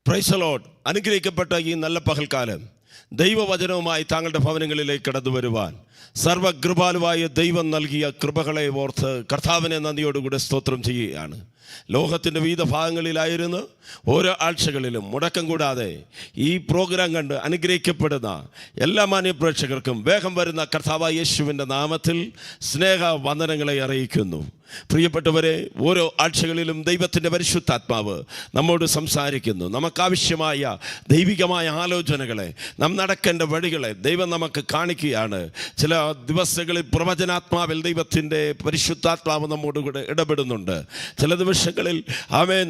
Praise the Lord. അനുഗ്രഹിക്കപ്പെട്ട ഈ നല്ല പകൽക്കാലം ദൈവവചനവുമായി താങ്കളുടെ ഭവനങ്ങളിലേക്ക് കടന്നു വരുവാൻ സർവകൃപാലുവായ ദൈവം നൽകിയ കൃപകളെ ഓർത്ത് കർത്താവിനെ നന്ദിയോടുകൂടെ സ്തോത്രം ചെയ്യുകയാണ്. ലോകത്തിൻ്റെ വിവിധ ഭാഗങ്ങളിലായിരുന്നു ഓരോ ആഴ്ചകളിലും മുടക്കം കൂടാതെ ഈ പ്രോഗ്രാം കണ്ട് അനുഗ്രഹിക്കപ്പെടുന്ന എല്ലാ മാന്യ പ്രേക്ഷകർക്കും വേഗം വരുന്ന കർത്താവായ യേശുവിൻ്റെ നാമത്തിൽ സ്നേഹ വന്ദനങ്ങളെ അറിയിക്കുന്നു. പ്രിയപ്പെട്ടവരെ, ഓരോ ആഴ്ചകളിലും ദൈവത്തിൻ്റെ പരിശുദ്ധാത്മാവ് നമ്മോട് സംസാരിക്കുന്നു. നമുക്കാവശ്യമായ ദൈവികമായ ആലോചനകളെ, നാം നടക്കേണ്ട വഴികളെ ദൈവം നമുക്ക് കാണിക്കുകയാണ്. ചില ദിവസങ്ങളിൽ പ്രവചനാത്മാവിൽ ദൈവത്തിൻ്റെ പരിശുദ്ധാത്മാവ് നമ്മോട് കൂടെ ഇടപെടുന്നുണ്ട്. ചില ദിവസങ്ങളിൽ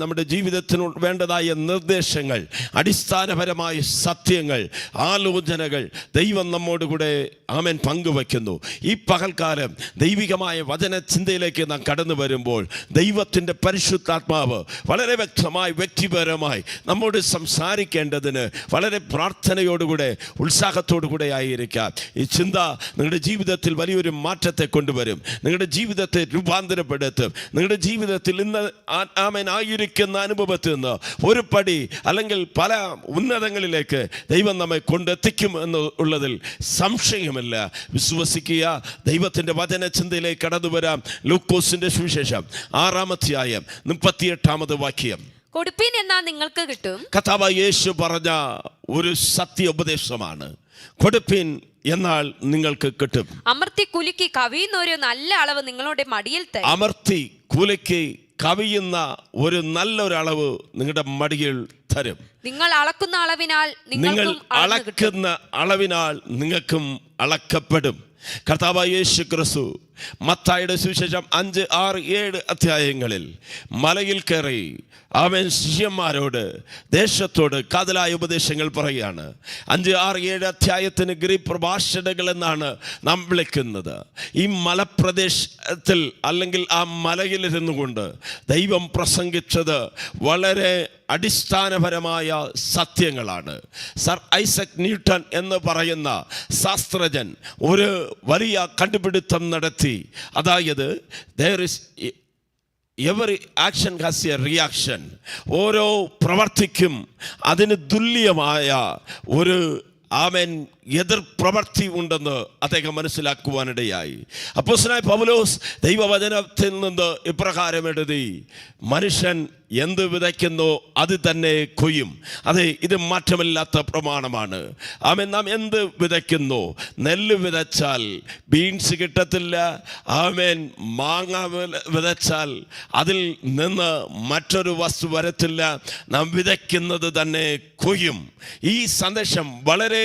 നമ്മുടെ ജീവിതത്തിന് വേണ്ടതായ നിർദ്ദേശങ്ങൾ, അടിസ്ഥാനപരമായ സത്യങ്ങൾ, ആലോചനകൾ ദൈവം നമ്മോട് കൂടെ പങ്കുവയ്ക്കുന്നു. ഈ പകൽക്കാലം ദൈവികമായ വചന ചിന്തയിലേക്ക് നാം കടന്നു വരുമ്പോൾ ദൈവത്തിൻ്റെ പരിശുദ്ധാത്മാവ് വളരെ വ്യക്തമായി വ്യക്തിപരമായി നമ്മോട് സംസാരിക്കേണ്ടതിന് വളരെ പ്രാർത്ഥനയോടുകൂടെ ഉത്സാഹത്തോടുകൂടെ ആയിരിക്കാം. ഈ ചിന്ത നിങ്ങളുടെ ജീവിതത്തിൽ വലിയൊരു മാറ്റത്തെ കൊണ്ടുവരും. നിങ്ങളുടെ ജീവിതത്തെ രൂപാന്തരപ്പെടുത്തും. നിങ്ങളുടെ ജീവിതത്തിൽ ഇന്ന് ആയിരിക്കുന്ന അനുഭവത്തിൽ നിന്ന് ഒരു പടി അല്ലെങ്കിൽ പല ഉന്നതങ്ങളിലേക്ക് ദൈവം നമ്മെ കൊണ്ടെത്തിക്കും എന്നുള്ളതിൽ സംശയമില്ല. വിശ്വസിക്കുക. ദൈവത്തിൻ്റെ വചന ചിന്തയിലേക്ക് കടന്നു വരാം. ലൂക്കോസിന്റെ സുവിശേഷം 6-ാം അധ്യായം 38-ാമത് വാക്യം. കൊടുപ്പീൻ എന്നാൽ നിങ്ങൾക്ക് കിട്ടും. കർത്താവായ യേശു പറഞ്ഞ ഒരു സത്യ ഉപദേശമാണ്. കൊടുപ്പീൻ എന്നാൽ നിങ്ങൾക്ക് കിട്ടും. അമർത്തി കുലുക്കി കവിയുന്ന ഒരു നല്ല അളവ് നിങ്ങളുടെ മടിയിൽ തരും. അമർത്തി കുലുക്കി കവിയുന്ന ഒരു നല്ലൊരളവ് നിങ്ങളുടെ മടിയിൽ തരും. നിങ്ങൾ അളക്കുന്ന അളവിനാൽ നിങ്ങൾ അളക്കുന്ന അളവിനാൽ നിങ്ങൾക്കും അളക്കപ്പെടും. കർത്താവായ യേശു ക്രിസ്തു മത്തായിയുടെ സുവിശേഷം 5, 6, 7 അധ്യായങ്ങളിൽ മലയിൽ കയറി അവൻ ശിഷ്യന്മാരോട് ദേശത്തോട് കാതലായ ഉപദേശങ്ങൾ പറയുകയാണ്. 5, 6, 7 അധ്യായത്തിന് ഗിരിപ്രഭാഷണങ്ങൾ എന്നാണ് നാം വിളിക്കുന്നത്. ഈ മലപ്രദേശത്തിൽ അല്ലെങ്കിൽ ആ മലയിലിരുന്നു കൊണ്ട് ദൈവം പ്രസംഗിച്ചത് വളരെ അടിസ്ഥാനപരമായ സത്യങ്ങളാണ്. സർ ഐസക് ന്യൂട്ടൺ എന്ന് പറയുന്ന ശാസ്ത്രജ്ഞൻ ഒരു വലിയ കണ്ടുപിടുത്തം നടത്തി. അതായത് every action has A reaction. ഓരോ പ്രവർത്തിക്കും അതിന് തുല്യമായ ഒരു എതിർ പ്രവൃത്തി ഉണ്ടെന്ന് അദ്ദേഹം മനസ്സിലാക്കുവാനിടയായി. അപ്പോസ്തലനായ പൗലോസ് ദൈവവചനത്തിൽ നിന്ന് ഇപ്രകാരം എഴുതി, മനുഷ്യൻ എന്ത് വിതയ്ക്കുന്നോ അത് തന്നെ കൊയ്യും. അതെ, ഇത് മാറ്റമില്ലാത്ത പ്രമാണമാണ്. നാം എന്ത് വിതയ്ക്കുന്നോ, നെല്ല് വിതച്ചാൽ ബീൻസ് കിട്ടത്തില്ല. മാങ്ങ വിതച്ചാൽ അതിൽ നിന്ന് മറ്റൊരു വസ്തു വരത്തില്ല. നാം വിതയ്ക്കുന്നത് തന്നെ കൊയ്യും. ഈ സന്ദേശം വളരെ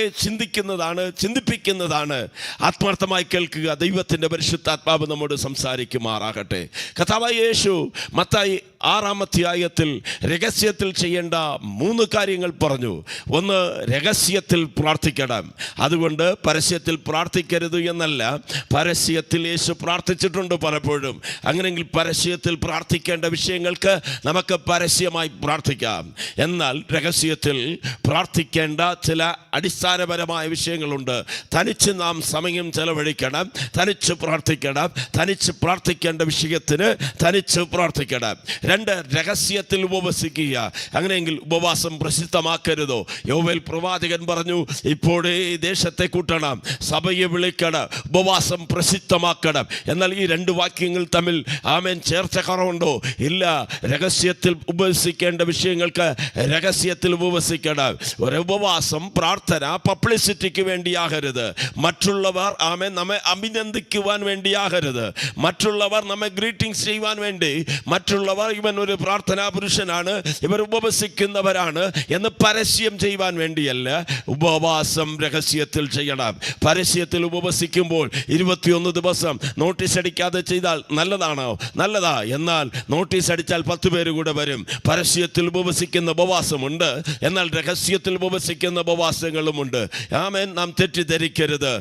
ചിന്തിപ്പിക്കുന്നതാണ്. ആത്മാർത്ഥമായി കേൾക്കുക. ദൈവത്തിൻ്റെ പരിശുദ്ധാത്മാവ് നമ്മോട് സംസാരിക്കുമാറാകട്ടെ. കർത്താവായ യേശു മത്തായി 6-ാം അധ്യായത്തിൽ രഹസ്യത്തിൽ ചെയ്യേണ്ട 3 കാര്യങ്ങൾ പറഞ്ഞു. ഒന്ന്, രഹസ്യത്തിൽ പ്രാർത്ഥിക്കണം. അതുകൊണ്ട് പരസ്യത്തിൽ പ്രാർത്ഥിക്കരുത് എന്നല്ല. പരസ്യത്തിൽ യേശു പ്രാർത്ഥിച്ചിട്ടുണ്ട് പലപ്പോഴും. അങ്ങനെയെങ്കിൽ പരസ്യത്തിൽ പ്രാർത്ഥിക്കേണ്ട വിഷയങ്ങൾക്ക് നമുക്ക് പരസ്യമായി പ്രാർത്ഥിക്കാം. എന്നാൽ രഹസ്യത്തിൽ പ്രാർത്ഥിക്കേണ്ട ചില അടിസ്ഥാനപരമായ വിഷയങ്ങളുണ്ട്. തനിച്ച് നാം സമയം ചെലവഴിക്കണം. തനിച്ച് പ്രാർത്ഥിക്കണം. തനിച്ച് പ്രാർത്ഥിക്കേണ്ട വിഷയത്തിന് തനിച്ച് പ്രാർത്ഥിക്കണം. 2, രഹസ്യത്തിൽ ഉപവസിക്കുക. അങ്ങനെയെങ്കിൽ ഉപവാസം പ്രസിദ്ധമാക്കരുതോ? യോവേൽ പ്രവാചകൻ പറഞ്ഞു, ഇപ്പോഴേ ദേശത്തെ കൂട്ടണം, സഭയെ വിളിക്കണം, ഉപവാസം പ്രസിദ്ധമാക്കണം. എന്നാൽ ഈ 2 വാക്യങ്ങൾ തമ്മിൽ ചേർച്ച കുറവുണ്ടോ? ഇല്ല. രഹസ്യത്തിൽ ഉപവസിക്കേണ്ട വിഷയങ്ങൾക്ക് രഹസ്യത്തിൽ ഉപവസിക്കണം. ഒരു ഉപവാസം, പ്രാർത്ഥന പബ്ലിസിറ്റിക്ക് വേണ്ടിയാകരുത്. മറ്റുള്ളവർ നമ്മെ അഭിനന്ദിക്കുവാൻ വേണ്ടിയാകരുത്. മറ്റുള്ളവർ നമ്മെ ഗ്രീറ്റിംഗ്സ് ചെയ്യുവാൻ വേണ്ടി, മറ്റുള്ളവർ ഇവൻ ഒരു പ്രാർത്ഥനാ പുരുഷനാണ്, ഇവർ ഉപവസിക്കുന്നവരാണ് എന്ന് പരസ്യം ചെയ്യുവാൻ വേണ്ടിയല്ല. ഉപവാസം രഹസ്യത്തിൽ ചെയ്യണം. പരസ്യത്തിൽ ഉപവസിക്കുമ്പോൾ 21 ദിവസം നോട്ടീസ് അടിക്കാതെ ചെയ്താൽ നല്ലതാണോ? നല്ലതാ. എന്നാൽ നോട്ടീസ് അടിച്ചാൽ 10 പേര് കൂടെ വരും. പരസ്യത്തിൽ ഉപവസിക്കുന്ന ഉപവാസമുണ്ട്, എന്നാൽ രഹസ്യത്തിൽ ഉപവസിക്കുന്ന ഉപവാസങ്ങളുമുണ്ട്. നാം തെറ്റിദ്ധരിക്കരുത്.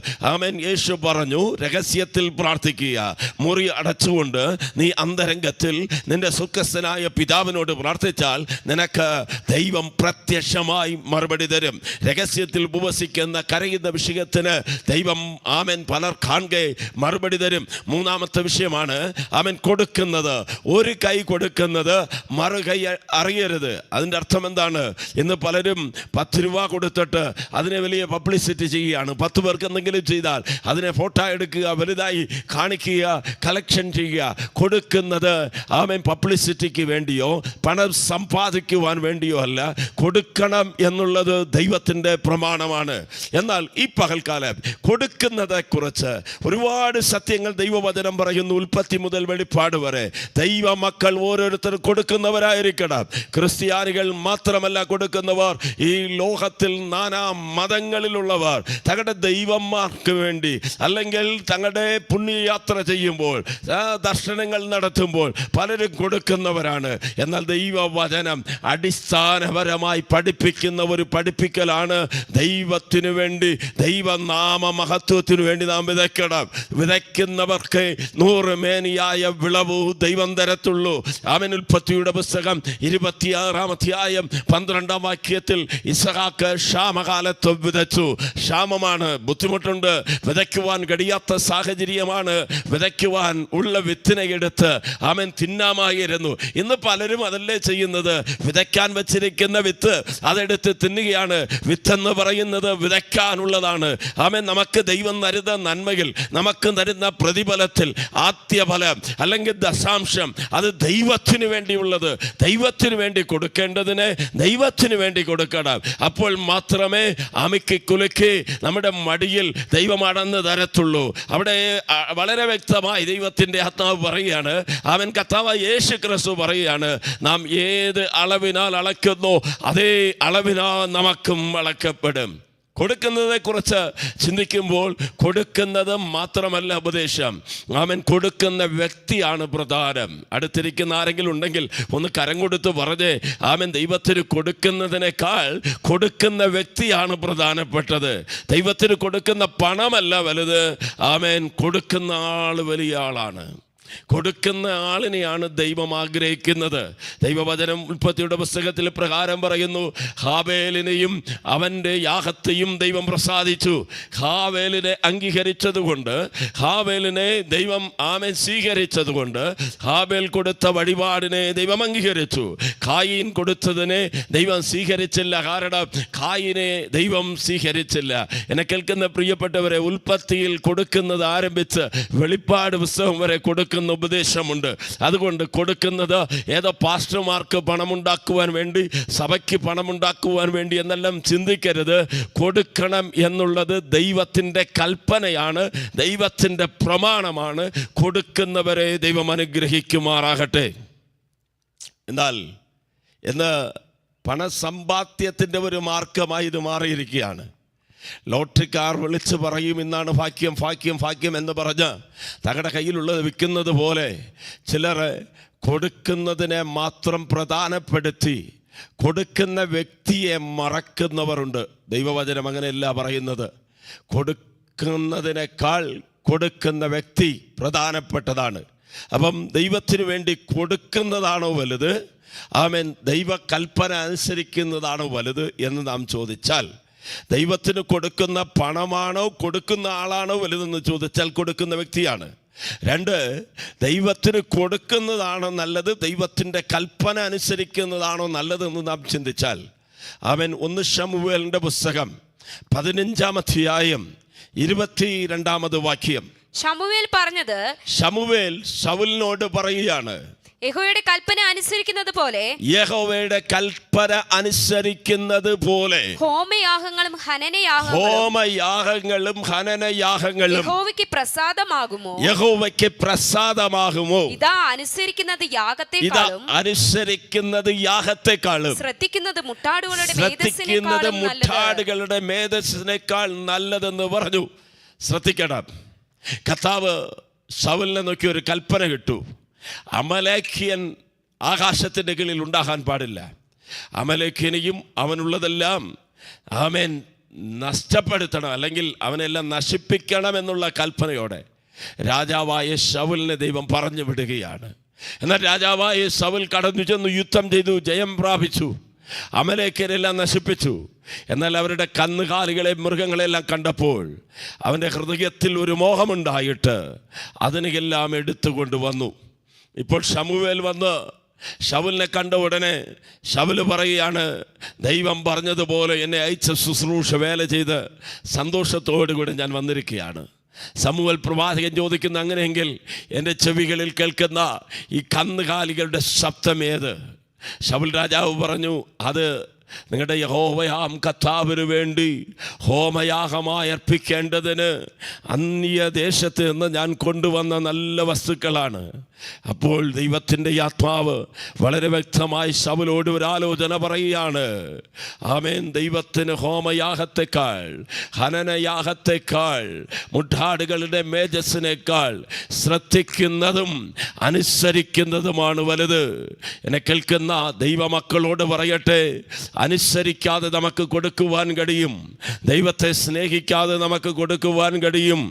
യേശു പറഞ്ഞു, രഹസ്യത്തിൽ പ്രാർത്ഥിക്കുക. മുറി അടച്ചുകൊണ്ട് നീ അന്തരംഗത്തിൽ നിന്റെ സുഖ സ്വർഗസ്ഥനായ പിതാവിനോട് പ്രാർത്ഥിച്ചാൽ നിനക്ക് ദൈവം പ്രത്യക്ഷമായി മറുപടി തരും. രഹസ്യത്തിൽ ഉപവസിക്കുന്ന കരയുന്ന വിഷയത്തിന് ദൈവം ആമേൻ പലർ കാണെ മറുപടി തരും. മൂന്നാമത്തെ വിഷയമാണ് ആമേൻ കൊടുക്കുന്നത്. ഒരു കൈ കൊടുക്കുന്നത് മറുകൈ അറിയരുത്. അതിൻ്റെ അർത്ഥം എന്താണ്? ഇന്ന് പലരും 10 രൂപ കൊടുത്തിട്ട് അതിനെ വലിയ പബ്ലിസിറ്റി ചെയ്യുകയാണ്. 10 പേർക്ക് എന്തെങ്കിലും ചെയ്താൽ അതിനെ ഫോട്ടോ എടുക്കുക, വലുതായി കാണിക്കുക, കളക്ഷൻ ചെയ്യുക. കൊടുക്കുന്നത് ആമേൻ പബ്ലിസിറ്റിക്ക് വേണ്ടിയോ പണം സമ്പാദിക്കുവാൻ വേണ്ടിയോ അല്ല. കൊടുക്കണം എന്നുള്ളത് ദൈവത്തിൻ്റെ പ്രമാണമാണ്. എന്നാൽ ഈ പകൽക്കാലം കൊടുക്കുന്നതെ കുറിച്ച് ഒരുപാട് സത്യങ്ങൾ ദൈവവചനം പറയുന്നു. ഉൽപ്പത്തി മുതൽ വെളിപ്പാട് വരെ ദൈവ മക്കൾ ഓരോരുത്തർ കൊടുക്കുന്നവരായിരിക്കണം. ക്രിസ്ത്യാനികൾ മാത്രമല്ല കൊടുക്കുന്നവർ, ഈ ലോകത്തിൽ നാനാ മതങ്ങളിലുള്ളവർ തങ്ങളുടെ ദൈവന്മാർക്ക് വേണ്ടി അല്ലെങ്കിൽ തങ്ങളുടെ പുണ്യയാത്ര ചെയ്യുമ്പോൾ ദർശനങ്ങൾ നടത്തുമ്പോൾ പലരും കൊടുക്കുന്നവരാണ്. എന്നാൽ ദൈവവചനം അടിസ്ഥാനപരമായി പഠിപ്പിക്കുന്ന ഒരു പഠിപ്പിക്കലാണ്. ദൈവത്തിനു വേണ്ടി, ദൈവനാമ മഹത്വത്തിനു വേണ്ടി നാം വിതയ്ക്കണം. വിതയ്ക്കുന്നവർക്ക് 100 മേനിയായ വിളവ് ദൈവം തരത്തുള്ളൂ. ആമേൻ. ഉൽപ്പത്തിയുടെ പുസ്തകം 26-ാം അധ്യായം 12-ാം വാക്യത്തിൽ ഇസ്ഹാക്ക് ക്ഷാമകാലത്ത് വിതച്ചു. ക്ഷാമമാണ്, ബുദ്ധിമുട്ടുണ്ട്, വിതയ്ക്കുവാൻ കഴിയാത്ത സാഹചര്യമാണ്. വിതയ്ക്കുവാൻ ഉള്ള വിത്തിനെ എടുത്ത് ആമേൻ തിന്നാമായിരുന്നു. ഇന്ന് പലരും അതല്ലേ ചെയ്യുന്നത്? വിതയ്ക്കാൻ വെച്ചിരിക്കുന്ന വിത്ത് അതെടുത്ത് തിന്നുകയാണ്. വിത്തെന്ന് പറയുന്നത് വിതയ്ക്കാനുള്ളതാണ്. ആമേൻ. നമുക്ക് ദൈവം തരുന്ന നന്മയിൽ, നമുക്ക് തരുന്ന പ്രതിഫലത്തിൽ ആദ്യ ഫലം അല്ലെങ്കിൽ ദശാംശം അത് ദൈവത്തിന് വേണ്ടിയുള്ളത്, ദൈവത്തിന് വേണ്ടി കൊടുക്കേണ്ടതിന് ദൈവത്തിന് വേണ്ടി കൊടുക്കണം. അപ്പോൾ മാത്രമേ അമിക്കി കുലുക്കി നമ്മുടെ മടിയിൽ ദൈവം അടന്ന് തരത്തുള്ളൂ. അവിടെ വളരെ വ്യക്തമായി ദൈവത്തിൻ്റെ ആത്മാവ് പറയുകയാണ്. അവൻ കർത്താവായ യേശു ക്രിസ്തു പറയുകയാണ്, നാം ഏത് അളവിനാൽ അളക്കുന്നോ അതേ അളവിനാൽ നമുക്കും അളക്കപ്പെടും. കൊടുക്കുന്നതിനെ കുറിച്ച് ചിന്തിക്കുമ്പോൾ കൊടുക്കുന്നത് മാത്രമല്ല ഉപദേശം, അവൻ കൊടുക്കുന്ന വ്യക്തിയാണ് പ്രധാനം. അടുത്തിരിക്കുന്ന ആരെങ്കിലും ഉണ്ടെങ്കിൽ ഒന്ന് കരം കൊടുത്ത് പറഞ്ഞേ, അവൻ ദൈവത്തിന് കൊടുക്കുന്നതിനേക്കാൾ കൊടുക്കുന്ന വ്യക്തിയാണ് പ്രധാനപ്പെട്ടത്. ദൈവത്തിന് കൊടുക്കുന്ന പണമല്ല വലുത്, അവൻ കൊടുക്കുന്ന ആൾ വലിയ ആളാണ്. കൊടുക്കുന്ന ആളിനെയാണ് ദൈവം ആഗ്രഹിക്കുന്നത്. ദൈവവചനം ഉൽപ്പത്തിയുടെ പുസ്തകത്തിൽ പ്രകാരം പറയുന്നു, ഹാബേലിനെയും അവൻ്റെ യാഗത്തെയും ദൈവം പ്രസാദിച്ചു. ഹാബേലിനെ അംഗീകരിച്ചതുകൊണ്ട്, ഹാബേലിനെ ദൈവം ആമേൻ സ്വീകരിച്ചതുകൊണ്ട് ഹാബേൽ കൊടുത്ത വഴിപാടിനെ ദൈവം അംഗീകരിച്ചു. കായീൻ കൊടുത്തതിനെ ദൈവം സ്വീകരിച്ചില്ല. കാരണം കായീനെ ദൈവം സ്വീകരിച്ചില്ല. എന്നെ കേൾക്കുന്ന പ്രിയപ്പെട്ടവരെ, ഉൽപ്പത്തിയിൽ കൊടുക്കുന്നത് ആരംഭിച്ച് വെളിപ്പാട് പുസ്തകം വരെ കൊടുക്കുന്ന ഉപദേശമുണ്ട്. അതുകൊണ്ട് കൊടുക്കുന്നത് ഏതോ പാസ്റ്റർമാർക്ക് പണമുണ്ടാക്കുവാൻ വേണ്ടി, സഭയ്ക്ക് പണമുണ്ടാക്കുവാൻ വേണ്ടി എന്നെല്ലാം ചിന്തിക്കരുത്. കൊടുക്കണം എന്നുള്ളത് ദൈവത്തിൻ്റെ കൽപ്പനയാണ്, ദൈവത്തിൻ്റെ പ്രമാണമാണ്. കൊടുക്കുന്നവരെ ദൈവം അനുഗ്രഹിക്കുമാറാകട്ടെ. എന്നാൽ ഇന്ന് പണസമ്പാദ്യത്തിൻ്റെ ഒരു മാർഗമായി ഇത് മാറിയിരിക്കുകയാണ്. ലോട്ടറിക്കാർ വിളിച്ച് പറയും, ഇന്നാണ് ഭാഗ്യം ഭാഗ്യം ഭാഗ്യം എന്ന് പറഞ്ഞ് തങ്ങളുടെ കയ്യിലുള്ളത് വിൽക്കുന്നത് പോലെ ചിലർ കൊടുക്കുന്നതിനെ മാത്രം പ്രധാനപ്പെടുത്തി കൊടുക്കുന്ന വ്യക്തിയെ മറക്കുന്നവരുണ്ട്. ദൈവവചനം അങ്ങനെയല്ല പറയുന്നത്. കൊടുക്കുന്നതിനേക്കാൾ കൊടുക്കുന്ന വ്യക്തി പ്രധാനപ്പെട്ടതാണ്. അപ്പം ദൈവത്തിന് വേണ്ടി കൊടുക്കുന്നതാണോ വലുത്, ആമേൻ, ദൈവകൽപ്പന അനുസരിക്കുന്നതാണോ വലുത് എന്ന് നാം ചോദിച്ചാൽ, ദൈവത്തിന് കൊടുക്കുന്ന പണമാണോ കൊടുക്കുന്ന ആളാണോ വലുതെന്ന് ചോദിച്ചാൽ കൊടുക്കുന്ന വ്യക്തിയാണ്. 2, ദൈവത്തിന് കൊടുക്കുന്നതാണോ നല്ലത്, ദൈവത്തിൻ്റെ കൽപ്പന അനുസരിക്കുന്നതാണോ നല്ലതെന്ന് നാം ചിന്തിച്ചാൽ, അവൻ 1 ശമൂവേലിൻ്റെ പുസ്തകം 15-ാം അധ്യായം 22-ാമത് വാക്യം. ശമൂവേൽ ശൗലിനോട് പറയുകയാണ്, യഹോവയുടെ കൽപ്പന അനുസരിക്കുന്നത് പോലെ, യഹോവയുടെ കൽപ്പന അനുസരിക്കുന്നത് പോലെ ഹോമയാഗങ്ങളും ഹനനയാഗങ്ങളും യഹോവയ്ക്ക് പ്രസാദമാകുമോ? ഇതാ അനുസരിക്കുന്നത് യാഗത്തെക്കാളും ശ്രദ്ധിക്കുന്നത് മുട്ടാടുകളുടെ മേധസ്സിനേക്കാൾ നല്ലതെന്ന് പറഞ്ഞു. ശ്രദ്ധിക്കണം. കർത്താവ് ശൗലിനെ നോക്കി ഒരു കൽപ്പന കിട്ടു. അമലേഖ്യൻ ആകാശത്തിൻ്റെ കീഴിൽ ഉണ്ടാകാൻ പാടില്ല. അമലേഖ്യനെയും അവനുള്ളതെല്ലാം ആമേൻ നഷ്ടപ്പെടുത്തണം, അല്ലെങ്കിൽ അവനെല്ലാം നശിപ്പിക്കണം എന്നുള്ള കൽപ്പനയോടെ രാജാവായ ശൗലിനെ ദൈവം പറഞ്ഞു വിടുകയാണ്. എന്നാൽ രാജാവായ സൗൽ കടന്നു ചെന്നു യുദ്ധം ചെയ്തു, ജയം പ്രാപിച്ചു, അമലേക്കരെല്ലാം നശിപ്പിച്ചു. എന്നാൽ അവരുടെ കന്നുകാലികളെ മൃഗങ്ങളെല്ലാം കണ്ടപ്പോൾ അവൻ്റെ ഹൃദയത്തിൽ ഒരു മോഹമുണ്ടായിട്ട് അതിനെല്ലാം എടുത്തുകൊണ്ട് വന്നു. ഇപ്പോൾ ശമൂവേൽ വന്ന് ശൗലിനെ കണ്ട ഉടനെ ശൗല് പറയുകയാണ്, ദൈവം പറഞ്ഞതുപോലെ എന്നെ അയച്ച ശുശ്രൂഷ വേല ചെയ്ത് സന്തോഷത്തോടുകൂടി ഞാൻ വന്നിരിക്കുകയാണ്. ശമൂവേൽ പ്രവാചകൻ ചോദിക്കുന്ന, അങ്ങനെയെങ്കിൽ എൻ്റെ ചെവികളിൽ കേൾക്കുന്ന ഈ കന്നുകാലികളുടെ ശബ്ദം ഏത്? ശൗൽ രാജാവ് പറഞ്ഞു, അത് നിങ്ങളുടെ യഹോവയാം കർത്താവിന് വേണ്ടി ഹോമയാഗമായി അർപ്പിക്കേണ്ടതിന് അന്യദേശത്ത് നിന്ന് ഞാൻ കൊണ്ടുവന്ന നല്ല വസ്തുക്കളാണ്. അപ്പോൾ ദൈവത്തിൻ്റെ ആത്മാവ് വളരെ വ്യക്തമായി ശൗലോട് ഒരു ആലോചന പറയുകയാണ്. ആമേൻ. ദൈവത്തിന് ഹോമയാഗത്തെക്കാൾ, ഹനനയാഗത്തെക്കാൾ, മുട്ടാടുകളുടെ മേജസ്സിനേക്കാൾ ശ്രദ്ധിക്കുന്നതും അനുസരിക്കുന്നതുമാണ് വലുത്. എന്നെ കേൾക്കുന്ന ദൈവമക്കളോട് പറയട്ടെ, അനുസരിക്കാതെ നമുക്ക് കൊടുക്കുവാൻ കഴിയും, ദൈവത്തെ സ്നേഹിക്കാതെ നമുക്ക് കൊടുക്കുവാൻ കഴിയും.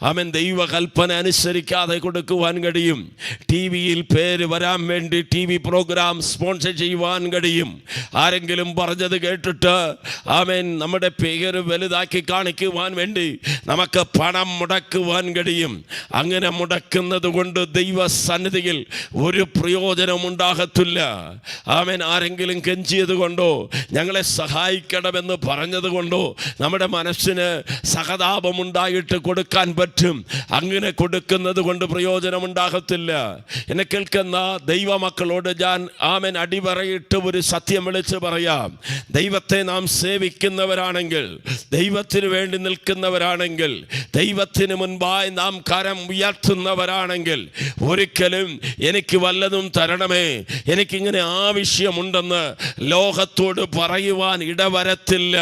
ആമേൻ. ദൈവകൽപ്പന അനുസരിക്കാതെ കൊടുക്കുവാൻ കഴിയും. ടി വിയിൽ പേര് വരാൻ വേണ്ടി ടി വി പ്രോഗ്രാം സ്പോൺസർ ചെയ്യുവാൻ കഴിയും. ആരെങ്കിലും പറഞ്ഞത് കേട്ടിട്ട് ആമേൻ നമ്മുടെ പേര് വലുതാക്കി കാണിക്കുവാൻ വേണ്ടി നമുക്ക് പണം മുടക്കുവാൻ കഴിയും. അങ്ങനെ മുടക്കുന്നത് കൊണ്ട് ദൈവസന്നിധിയിൽ ഒരു പ്രയോജനം ഉണ്ടാകത്തില്ല. ആമേൻ. ആരെങ്കിലും കെഞ്ചിയത് കൊണ്ടോ ഞങ്ങളെ സഹായിക്കണമെന്ന് പറഞ്ഞത് കൊണ്ടോ നമ്മുടെ മനസ്സിന് സഹതാപമുണ്ടായിട്ട് കൊടുക്കാൻ പറ്റും. അങ്ങനെ കൊടുക്കുന്നത് കൊണ്ട് പ്രയോജനം ഉണ്ടാകത്തില്ല. എന്നെ കേൾക്കുന്ന ദൈവമക്കളോട് ഞാൻ ആമേൻ അടിവരയിട്ട് ഒരു സത്യം വിളിച്ച് പറയാം. ദൈവത്തെ നാം സേവിക്കുന്നവരാണെങ്കിൽ, ദൈവത്തിന് വേണ്ടി നിൽക്കുന്നവരാണെങ്കിൽ, ദൈവത്തിന് മുൻപായി നാം കരം ഉയർത്തുന്നവരാണെങ്കിൽ ഒരിക്കലും എനിക്ക് വല്ലതും തരണമേ, എനിക്കിങ്ങനെ ആവശ്യമുണ്ടെന്ന് ലോകത്തോട് പറയുവാൻ ഇടവരത്തില്ല.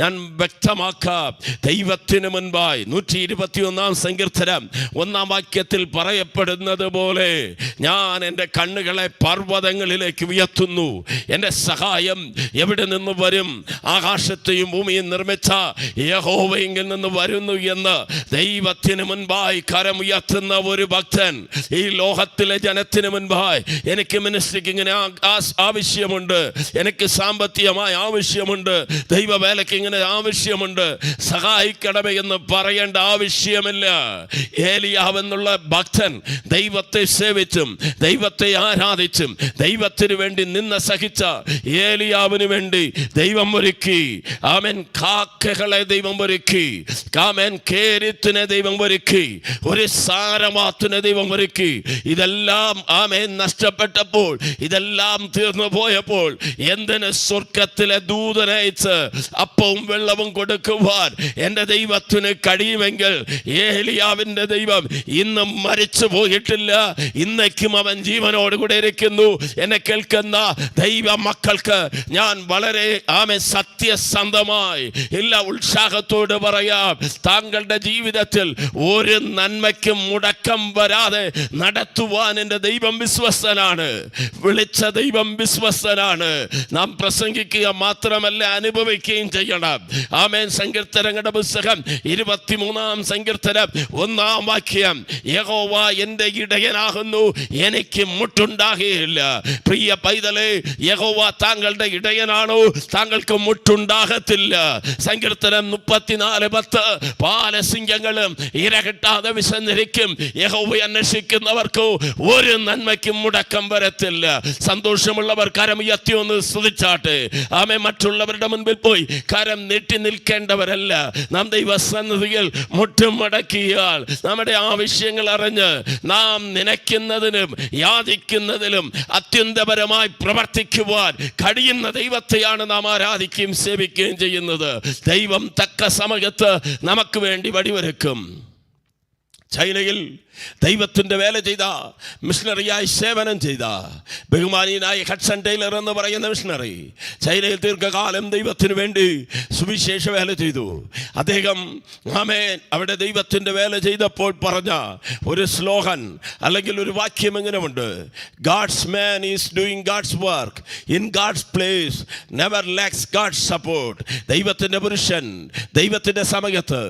ഞാൻ വ്യക്തമാക്കാം, ദൈവത്തിന് മുൻപായി 121 സങ്കീർത്തനം 1 വാക്യത്തിൽ പറയപ്പെടുന്നത് പോലെ ഞാൻ എൻ്റെ കണ്ണുകളെ പർവ്വതങ്ങളിലേക്ക് ഉയർത്തുന്നു. എൻ്റെ സഹായം എവിടെ നിന്ന് വരും? ആകാശത്തെയും ഭൂമിയും നിർമ്മിച്ച യഹോവയിൽ നിന്ന് വരുന്നു എന്ന് ദൈവത്തിന് മുൻപായി കരമുയർത്തുന്ന ഒരു ഭക്തൻ ഈ ലോകത്തിലെ ജനത്തിന് മുൻപായി, എനിക്ക് മിനിസ്ട്രിക്ക് ഇങ്ങനെ ആവശ്യമുണ്ട്, എനിക്ക് സാമ്പത്തികമായ ആവശ്യമുണ്ട്, ദൈവവേലയ്ക്ക് ഇങ്ങനെ ആവശ്യമുണ്ട്, സഹായിക്കണമേ എന്ന് പറയേണ്ട ആവശ്യമില്ല. ഏലിയാവ് എന്നുള്ള ഭക്തൻ ദൈവത്തെ സേവിച്ചും ദൈവത്തെ ആരാധിച്ചും ദൈവത്തിന് വേണ്ടി നിന്ന് സഹിച്ച ഏലിയാവിന് വേണ്ടി ദൈവം ഒരുക്കി. ആമേൻ. കാക്കകളെ ദൈവം ഒരുക്കി. ആമേൻ. കേരിത്തിനെ ദൈവം ഒരുക്കി. ഒരു സാരമാത്തിനെ ദൈവം ഒരുക്കി. ഇതെല്ലാം ആമേൻ നഷ്ടപ്പെട്ടപ്പോൾ, ഇതെല്ലാം തീർന്നു പോയപ്പോൾ എന്തിന് സ്വർഗത്തിലെ ദൂതനയച്ച് അപ്പവും വെള്ളവും കൊടുക്കുവാൻ എൻ്റെ ദൈവത്തിന് കഴിയുമെങ്കിൽ ഏലിയാവിൻ്റെ ദൈവം ഇന്നും മരിച്ചു പോയിട്ടില്ല. ഇന്നേക്കും അവൻ ജീവനോടുകൂടെ ഇരിക്കുന്നു. എന്നെ കേൾക്കുന്ന ദൈവ മക്കൾക്ക് ഞാൻ വളരെ സത്യസന്ധമായി എല്ലാ ഉത്സാഹത്തോട് പറയാം, താങ്കളുടെ ജീവിതത്തിൽ ഒരു നന്മയ്ക്കും മുടക്കം വരാതെ നടത്തുവാൻ എൻ്റെ ദൈവം വിശ്വസ്തനാണ്. വിളിച്ച ദൈവം വിശ്വസ്തനാണ്. നാം പ്രസംഗിക്കുക മാത്രമല്ല, അനുഭവിക്കുകയും ചെയ്യണം. ആമേൻ. സങ്കീർത്തനങ്ങളുടെ പുസ്തകം 23 സങ്കീർത്തനം 1 വാക്യം, യഹോവ എൻ്റെ ഇടയനാകുന്നു, എനിക്ക് മുട്ടുണ്ടാകുകയില്ല. പ്രിയ പൈതലേ, യഹോവ താങ്കളുടെ ഇടയനാണോ? താങ്കൾക്ക് മുട്ടുണ്ടാകത്തില്ല. സങ്കീർത്തനം 34:10, പാലസിംഹങ്ങളും ഇര കിട്ടാതെ വിശന്നിരിക്കും, യഹോവ അന്വേഷിക്കുന്നവർക്ക് ഒരു നന്മയ്ക്കും മുടക്കം വരത്തില്ല. സന്തോഷമുള്ളവർ കരം ഉയർത്തി ഒന്ന് സ്തുതിച്ചാട്ടെ. ആമേ. മറ്റുള്ളവരുടെ മുൻപിൽ പോയി കരം നീട്ടി നിൽക്കേണ്ടവരല്ല. നാം ദൈവസന്നിധിയിൽ മുട്ടും മടക്കിയാൽ നമ്മുടെ ആവശ്യങ്ങൾ അറിഞ്ഞ് നാം നനയ്ക്കുന്നതിനും യാചിക്കുന്നതിലും അത്യന്തപരമായി പ്രവർത്തിക്കുവാൻ കഴിയുന്ന ദൈവത്തെയാണ് നാം ആരാധിക്കുകയും സേവിക്കുകയും ചെയ്യുന്നത്. ദൈവം തക്ക സമയത്ത് നമുക്ക് വേണ്ടി വഴിയൊരുക്കും. ചൈനയിൽ ദൈവത്തിൻ്റെ വേല ചെയ്ത, മിഷണറിയായി സേവനം ചെയ്ത ബഹുമാനീയനായ ഹഡ്സൺ ടൈലർ എന്ന് പറയുന്ന മിഷണറി ചൈനയിൽ ദീർഘകാലം ദൈവത്തിന് വേണ്ടി സുവിശേഷ വേല ചെയ്തു. അദ്ദേഹം ആമേൻ അവിടെ ദൈവത്തിൻ്റെ വേല ചെയ്തപ്പോൾ പറഞ്ഞ ഒരു സ്ലോഗൻ അല്ലെങ്കിൽ ഒരു വാക്യം എങ്ങനെയുണ്ട്? God's man is doing God's work in God's place, never lakhs God's support. ദൈവത്തിൻ്റെ പുരുഷൻ ദൈവത്തിൻ്റെ സമയത്ത്,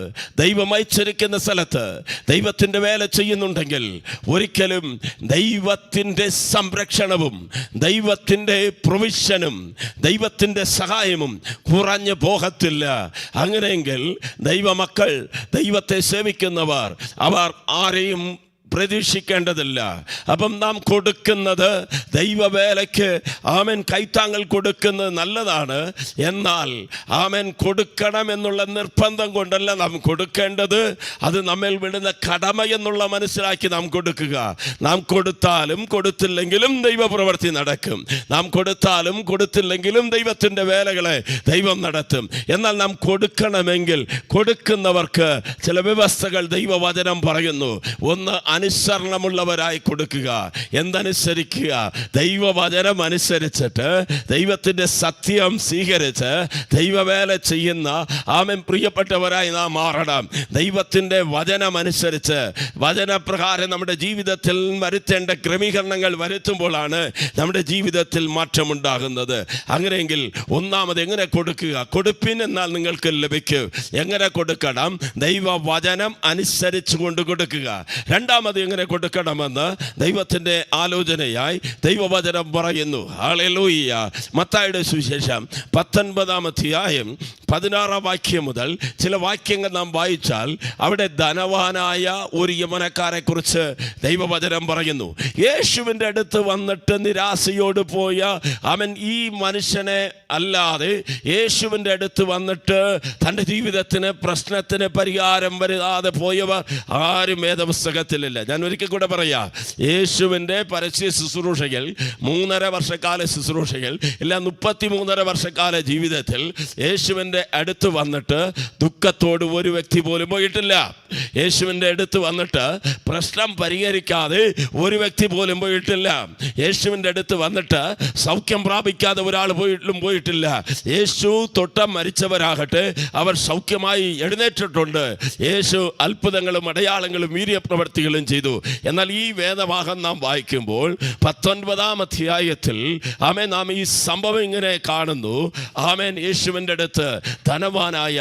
ദൈവം അയച്ചിരിക്കുന്ന സ്ഥലത്ത് ദൈവത്തിൻ്റെ വേല ചെയ്യുന്ന ചെയ്യുന്നുണ്ടെങ്കിൽ ഒരിക്കലും ദൈവത്തിൻ്റെ സംരക്ഷണവും ദൈവത്തിൻ്റെ പ്രൊവിഷനും ദൈവത്തിൻ്റെ സഹായവും കുറഞ്ഞു പോകത്തില്ല. അങ്ങനെയെങ്കിൽ ദൈവമക്കൾ, ദൈവത്തെ സേവിക്കുന്നവർ, അവർ ആരെയും പ്രതീക്ഷിക്കേണ്ടതില്ല. അപ്പം നാം കൊടുക്കുന്നത് ദൈവവേലയ്ക്ക് ആമേൻ കൈത്താങ്ങൽ കൊടുക്കുന്നത് നല്ലതാണ്. എന്നാൽ ആമേൻ കൊടുക്കണം എന്നുള്ള നിർബന്ധം കൊണ്ടല്ല നാം കൊടുക്കേണ്ടത്. അത് നമ്മിൽ വിടുന്ന കടമ എന്നുള്ള മനസ്സിലാക്കി നാം കൊടുക്കുക. നാം കൊടുത്താലും കൊടുത്തില്ലെങ്കിലും ദൈവപ്രവൃത്തി നടക്കും. നാം കൊടുത്താലും കൊടുത്തില്ലെങ്കിലും ദൈവത്തിൻ്റെ വേലകളെ ദൈവം നടത്തും. എന്നാൽ നാം കൊടുക്കണമെങ്കിൽ കൊടുക്കുന്നവർക്ക് ചില വ്യവസ്ഥകൾ ദൈവവചനം പറയുന്നു. ഒന്ന്, അനുസരണമുള്ളവരായി കൊടുക്കുക. എന്തനുസരിക്കുക? ദൈവവചനം അനുസരിച്ചിട്ട് ദൈവത്തിൻ്റെ സത്യം സ്വീകരിച്ച് ദൈവവേല ചെയ്യുന്ന ആമേൻ പ്രിയപ്പെട്ടവരായി നാം മാറണം. ദൈവത്തിൻ്റെ വചനം അനുസരിച്ച് വചനപ്രകാരം നമ്മുടെ ജീവിതത്തിൽ വരുത്തേണ്ട ക്രമീകരണങ്ങൾ വരുത്തുമ്പോഴാണ് നമ്മുടെ ജീവിതത്തിൽ മാറ്റമുണ്ടാകുന്നത്. അങ്ങനെയെങ്കിൽ ഒന്നാമത് എങ്ങനെ കൊടുക്കുക? കൊടുപ്പിൻ എന്നാൽ നിങ്ങൾക്ക് ലഭിക്കും. എങ്ങനെ കൊടുക്കണം? ദൈവവചനം അനുസരിച്ച് കൊണ്ട് കൊടുക്കുക. രണ്ടാമത് എങ്ങനെ കൊടുക്കണമെന്ന് ദൈവത്തിൻ്റെ ആലോചനയായി ദൈവവചനം പറയുന്നു. ഹല്ലേലൂയ. മത്തായിയുടെ സുവിശേഷം 19-ാം അധ്യായം 16-ാം വാക്യം മുതൽ ചില വാക്യങ്ങൾ നാം വായിച്ചാൽ അവിടെ ധനവാനായ ഒരു യൗവനക്കാരെ കുറിച്ച് ദൈവവചനം പറയുന്നു. യേശുവിൻ്റെ അടുത്ത് വന്നിട്ട് നിരാശയോട് പോയ അവൻ ഈ മനുഷ്യനെ അല്ലാതെ യേശുവിൻ്റെ അടുത്ത് വന്നിട്ട് തൻ്റെ ജീവിതത്തിന് പ്രശ്നത്തിന് പരിഹാരം വരാതെ പോയവർ ആരും വേദപുസ്തകത്തിലില്ല. ഞാൻ ഒരിക്കൽ കൂടെ പറയാം, യേശുവിൻ്റെ പരസ്യ ശുശ്രൂഷകൾ 3.5 വർഷക്കാല ശുശ്രൂഷകൾ ഇല്ല 33.5 വർഷക്കാല ജീവിതത്തിൽ യേശുവിൻ്റെ അടുത്ത് വന്നിട്ട് ദുഃഖത്തോട് ഒരു വ്യക്തി പോലും പോയിട്ടില്ല. യേശുവിൻ്റെ അടുത്ത് വന്നിട്ട് പ്രശ്നം പരിഹരിക്കാതെ ഒരു വ്യക്തി പോലും പോയിട്ടില്ല. യേശുവിൻ്റെ അടുത്ത് വന്നിട്ട് സൗഖ്യം പ്രാപിക്കാതെ ഒരാൾ പോയിട്ടില്ല. യേശു തൊട്ട മരിച്ചവരാകട്ടെ അവർ സൗഖ്യമായി എഴുന്നേറ്റിട്ടുണ്ട്. യേശു അത്ഭുതങ്ങളും അടയാളങ്ങളും വീര്യപ്രവർത്തികളും ചെയ്തു. എന്നാൽ ഈ വേദഭാഗം നാം വായിക്കുമ്പോൾ 19-ാം അധ്യായത്തിൽ ആമേൻ നാം ഈ സംഭവം ഇങ്ങനെ കാണുന്നു. ആമേൻ യേശുവിൻ്റെ അടുത്ത് ധനവാനായ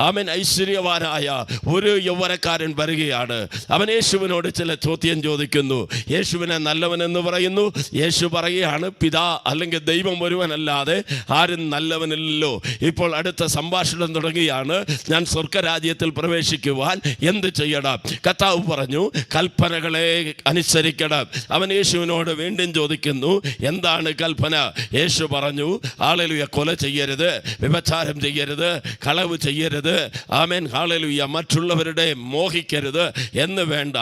ആമേൻ ഐശ്വര്യവാനായ ഒരു യൗവനക്കാരൻ വരികയാണ്. അവൻ യേശുവിനോട് ചില ചോദ്യം ചോദിക്കുന്നു. യേശുവിനെ നല്ലവനെന്ന് പറയുന്നു. യേശു പറയുകയാണ്, പിതാ അല്ലെങ്കിൽ ദൈവം ഒരുവനല്ലാതെ ആരും നല്ലവനില്ലല്ലോ. ഇപ്പോൾ അടുത്ത സംഭാഷണം തുടങ്ങുകയാണ്. ഞാൻ സ്വർഗരാജ്യത്തിൽ പ്രവേശിക്കുവാൻ എന്ത് ചെയ്യണം? കർത്താവ് പറഞ്ഞു, കൽപ്പനകളെ അനുസരിക്കണം. അവൻ യേശുവിനോട് വീണ്ടും ചോദിക്കുന്നു, എന്താണ് കൽപ്പന? യേശു പറഞ്ഞു, ഹല്ലേലൂയ, കൊല ചെയ്യരുത്, വ്യഭിചാരം ചെയ്യരുത്, കളവ് ചെയ്യരുത്, ആമേൻ ഹല്ലേലൂയ, മറ്റുള്ളവരുടെ മോഹിക്കരുത് എന്ന് വേണ്ട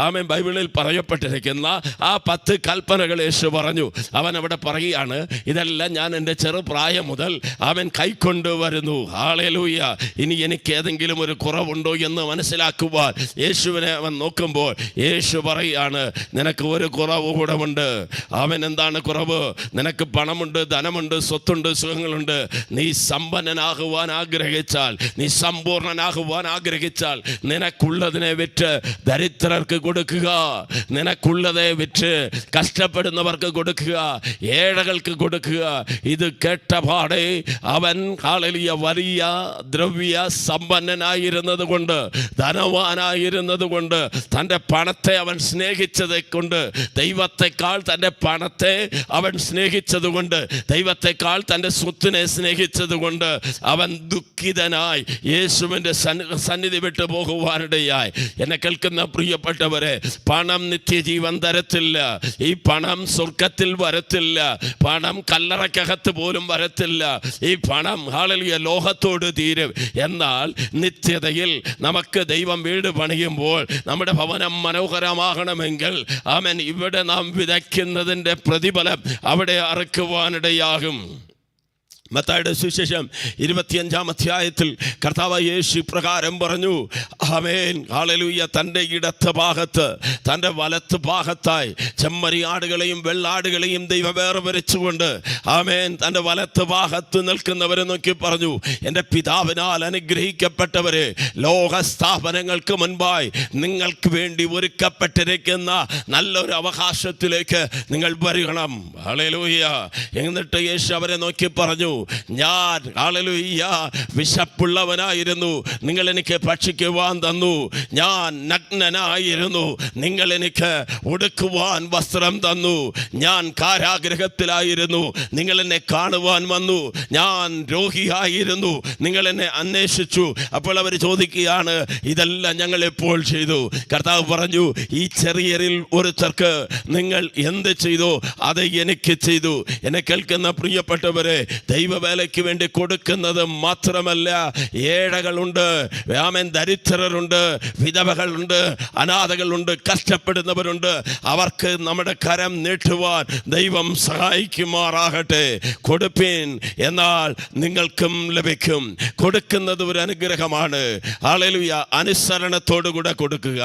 ആമേൻ ബൈബിളിൽ പറയപ്പെട്ടിരിക്കുന്ന ആ 10 കൽപ്പനകൾ യേശു പറഞ്ഞു. അവൻ അവിടെ പറയുകയാണ്, ഇതെല്ലാം ഞാൻ എൻ്റെ ചെറുപ്രായം മുതൽ അവൻ കൈക്കൊണ്ടുവരുന്നു. ഹല്ലേലൂയ. ഇനി എനിക്ക് ഏതെങ്കിലും ഒരു കുറവുണ്ടോ എന്ന് മനസ്സിലാക്കുവാൻ യേശുവിനെ അവൻ നോക്കുമ്പോൾ യേശു പറയുകയാണ്, നിനക്ക് ഒരു കുറവ് കൂടെ ഉണ്ട്. അവൻ എന്താണ് കുറവ്? നിനക്ക് പണമുണ്ട്, ധനമുണ്ട്, സ്വത്തുണ്ട്, സുഖങ്ങളുണ്ട്. നീ സമ്പന്നനാകുവാൻ ആഗ്രഹിച്ചാൽ, നീ സമ്പൂർണനാകുവാൻ ആഗ്രഹിച്ചാൽ നിനക്കുള്ളതിനെ വിറ്റ് ദരിദ്രർക്ക് കൊടുക്കുക, നിനക്കുള്ളതെ വിറ്റ് കഷ്ടപ്പെടുന്നവർക്ക് കൊടുക്കുക, ഏഴകൾക്ക് കൊടുക്കുക. ഇത് കേട്ടപാടെ അവൻ ഹല്ലേലൂയ വലിയ ദ്രവ്യ സമ്പന്നനായിരുന്നത് കൊണ്ട്, ധനവാനായിരുന്നത് കൊണ്ട്, തൻ്റെ പണത്തെ അവൻ സ്നേഹിച്ചത് കൊണ്ട്, ദൈവത്തെക്കാൾ തൻ്റെ പണത്തെ അവൻ സ്നേഹിച്ചത് കൊണ്ട്, ദൈവത്തെക്കാൾ തൻ്റെ സ്വത്തിനെ സ്നേഹിച്ചത് കൊണ്ട് അവൻ ദുഃഖിതനായി യേശുവിൻ്റെ സന്നിധി വിട്ടു പോകുവാനിടയായി. എന്നെ കേൾക്കുന്ന പ്രിയപ്പെട്ടവരെ, പണം നിത്യജീവൻ തരത്തില്ല. ഈ പണം സ്വർഗത്തിൽ വരത്തില്ല. പണം കല്ലറക്കകത്ത് പോലും വരത്തില്ല. ഈ പണം ഹല്ലേലൂയ ലോകത്തോട് തീരും. എന്നാൽ നിത്യതയിൽ നമുക്ക് ദൈവം വീട് പണിയുമ്പോൾ നമ്മുടെ ഭവനം മനോഹരമാകണമെങ്കിൽ ആമേൻ ഇവിടെ നാം വിതയ്ക്കുന്നതിൻ്റെ പ്രതിഫലം അവിടെ അറുക്കുവാനിടയാകും. മത്തായിയുടെ സുവിശേഷം 25-ാം അധ്യായത്തിൽ കർത്താവ് യേശു പ്രകാരം പറഞ്ഞു, ആമേൻ ഹല്ലേലൂയ, തൻ്റെ ഇടത്ത് ഭാഗത്ത് തൻ്റെ വലത്ത് ഭാഗത്തായി ചെമ്മരിയാടുകളെയും വെള്ളാടുകളെയും ദൈവം വേർതിരിച്ചുകൊണ്ട് ആമേൻ തൻ്റെ വലത്ത് ഭാഗത്ത് നിൽക്കുന്നവരെ നോക്കി പറഞ്ഞു, എൻ്റെ പിതാവിനാൽ അനുഗ്രഹിക്കപ്പെട്ടവരെ, ലോകസ്ഥാപനങ്ങൾക്ക് മുൻപായി നിങ്ങൾക്ക് വേണ്ടി ഒരുക്കപ്പെട്ടിരിക്കുന്ന നല്ലൊരു അവകാശത്തിലേക്ക് നിങ്ങൾ വരണം. ഹല്ലേലൂയ. എന്നിട്ട് യേശു അവരെ നോക്കി പറഞ്ഞു, ഞാൻ ഹല്ലേലൂയ വിശപ്പുള്ളവനായിരുന്നു, നിങ്ങൾ എനിക്ക് ഭക്ഷിക്കുവാൻ തന്നു. ഞാൻ നഗ്നനായിരുന്നു, നിങ്ങൾ എനിക്ക് ഉടുക്കുവാൻ വസ്ത്രം തന്നു. ഞാൻ കാരാഗൃഹത്തിലായിരുന്നു, നിങ്ങൾ എന്നെ കാണുവാൻ വന്നു. ഞാൻ രോഗിയായിരുന്നു, നിങ്ങൾ എന്നെ അന്വേഷിച്ചു. അപ്പോൾ അവർ ചോദിക്കുകയാണ്, ഇതെല്ലാം ഞങ്ങൾ എപ്പോൾ ചെയ്തു? കർത്താവ് പറഞ്ഞു, ഈ ചെറിയരിൽ ഒരുത്തർക്ക് നിങ്ങൾ എന്ത് ചെയ്തു അത് എനിക്ക് ചെയ്തു. എന്നെ കേൾക്കുന്ന പ്രിയപ്പെട്ടവരെ, ദൈവവേലയ്ക്ക് വേണ്ടി കൊടുക്കുന്നത് മാത്രമല്ല, ഏഴകളുണ്ട്, ദരിദ്രരുണ്ട്, വിധവകളുണ്ട്, അനാഥകളുണ്ട്, കഷ്ടപ്പെടുന്നവരുണ്ട്. അവർക്ക് നമ്മുടെ കരം നീട്ടുവാൻ ദൈവം സഹായിക്കുമാറാകട്ടെ. കൊടുപ്പീൻ, എന്നാൽ നിങ്ങൾക്കും ലഭിക്കും. കൊടുക്കുന്നത് ഒരു അനുഗ്രഹമാണ്. ഹല്ലേലൂയ, അനുസരണത്തോടുകൂടെ കൊടുക്കുക.